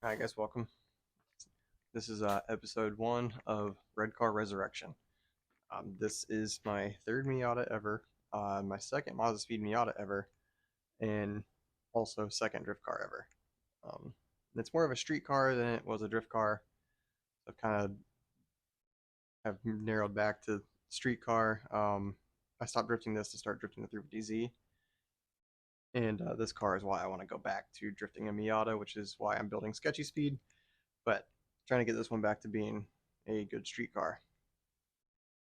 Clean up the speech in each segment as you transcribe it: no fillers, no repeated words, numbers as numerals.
Hi guys, welcome. This is episode 1 of Red Car Resurrection. This is my third Miata ever, my second Mazdaspeed Miata ever, and also second drift car ever. It's more of a street car than it was a drift car. I've kind of have narrowed back to street car. I stopped drifting this to start drifting the 350Z, and this car is why I want to go back to drifting a Miata, which is why I'm building Sketchy Speed, but trying to get this one back to being a good street car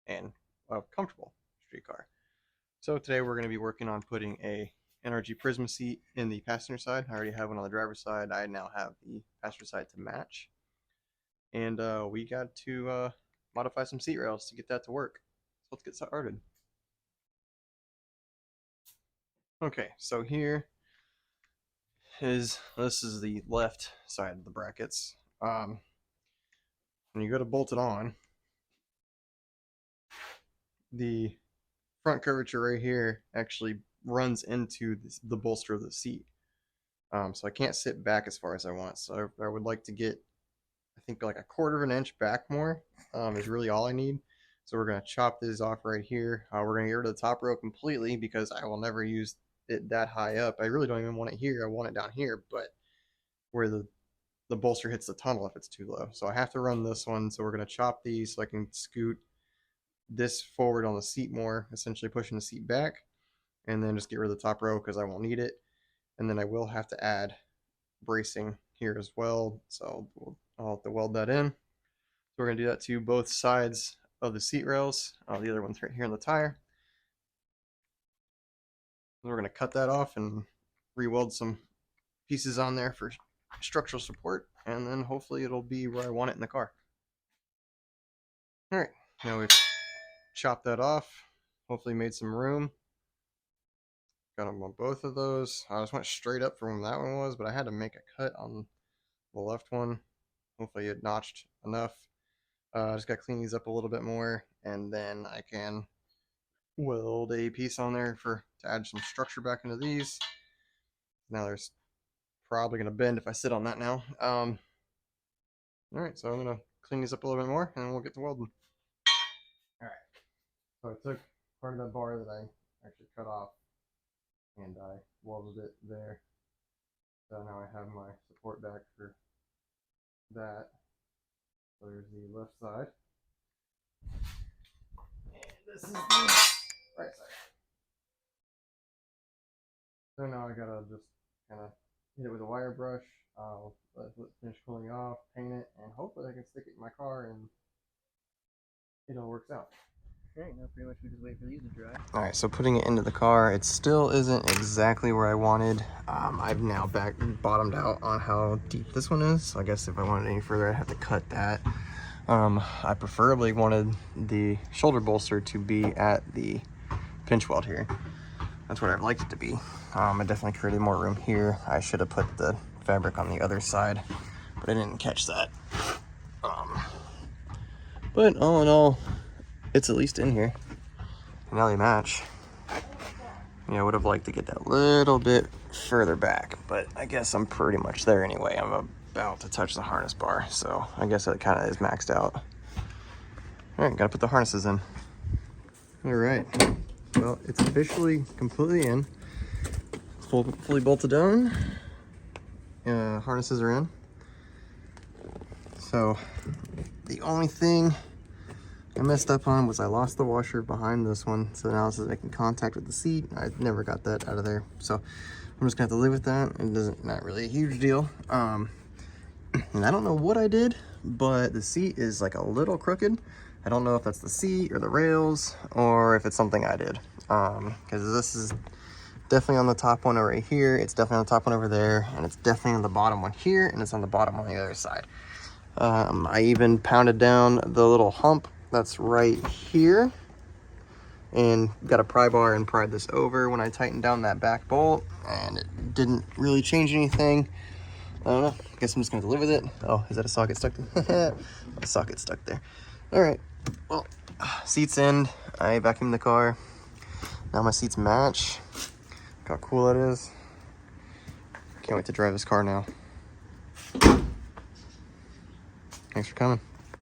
and a comfortable street car. So today we're going to be working on putting a NRG Prisma seat in the passenger side. I already have one on the driver's side. I now have the passenger side to match. And we got to modify some seat rails to get that to work. So let's get started. Okay, so here is, this is the left side of the brackets. When you go to bolt it on, the front curvature right here actually runs into the bolster of the seat. So I can't sit back as far as I want. So I would like to get, I think like 1/4 of an inch back more is really all I need. So we're going to chop this off right here. We're going to get rid of the top row completely because I will never use it that high up. I really don't even want it here. I want it down here, but where the bolster hits the tunnel if it's too low. So I have to run this one. So we're going to chop these so I can scoot this forward on the seat more, essentially pushing the seat back, and then just get rid of the top row because I won't need it. And then I will have to add bracing here as well, so I'll have to weld that in. So we're going to do that to both sides of the seat rails. The other one's right here in the tire. And we're going to cut that off and re-weld some pieces on there for structural support, and then hopefully it'll be where I want it in the car. All right, now we've chopped that off, hopefully made some room. Got them on both of those. I just went straight up from where that one was, but I had to make a cut on the left one. Hopefully it notched enough. Just got to clean these up a little bit more, and then I can weld a piece on there to add some structure back into these. Now there's probably going to bend if I sit on that now. All right, so I'm going to clean these up a little bit more, and we'll get to welding. All right, so I took part of that bar that I actually cut off, and I welded it there. So now I have my support back for that. So there's the left side. And this is the right side. So now I gotta just kind of hit it with a wire brush, let it finish cooling off, paint it, and hopefully I can stick it in my car and it all works out. Okay, now pretty much we just wait for these to dry. Alright, so putting it into the car, it still isn't exactly where I wanted. I've now bottomed out on how deep this one is, so I guess if I wanted any further I'd have to cut that. I preferably wanted the shoulder bolster to be at the pinch weld here. That's what I'd like it to be. I definitely created more room here. I should have put the fabric on the other side, but I didn't catch that. But all in all, it's at least in here. And now they match. Yeah, I would have liked to get that little bit further back, but I guess I'm pretty much there anyway. I'm about to touch the harness bar, so I guess that kind of is maxed out. All right, gotta put the harnesses in. All right, well, it's officially completely in. Fully bolted down. Harnesses are in. So the only thing I messed up on was I lost the washer behind this one, so now this is making contact with the seat. I never got that out of there, so I'm just gonna have to live with that. It doesn't, not really a huge deal. And I don't know what I did, but the seat is like a little crooked. I don't know if that's the seat or the rails or if it's something I did, because this is definitely on the top one right here, it's definitely on the top one over there, and it's definitely on the bottom one here, and it's on the bottom on the other side. I even pounded down the little hump that's right here and got a pry bar and pried this over when I tightened down that back bolt, and it didn't really change anything. I don't know, I guess I'm just gonna have to live with it. Oh, is that a socket stuck there? A socket stuck there. All right, well, seats in, I vacuumed the car. Now my seats match. Look how cool that is. Can't wait to drive this car now. Thanks for coming.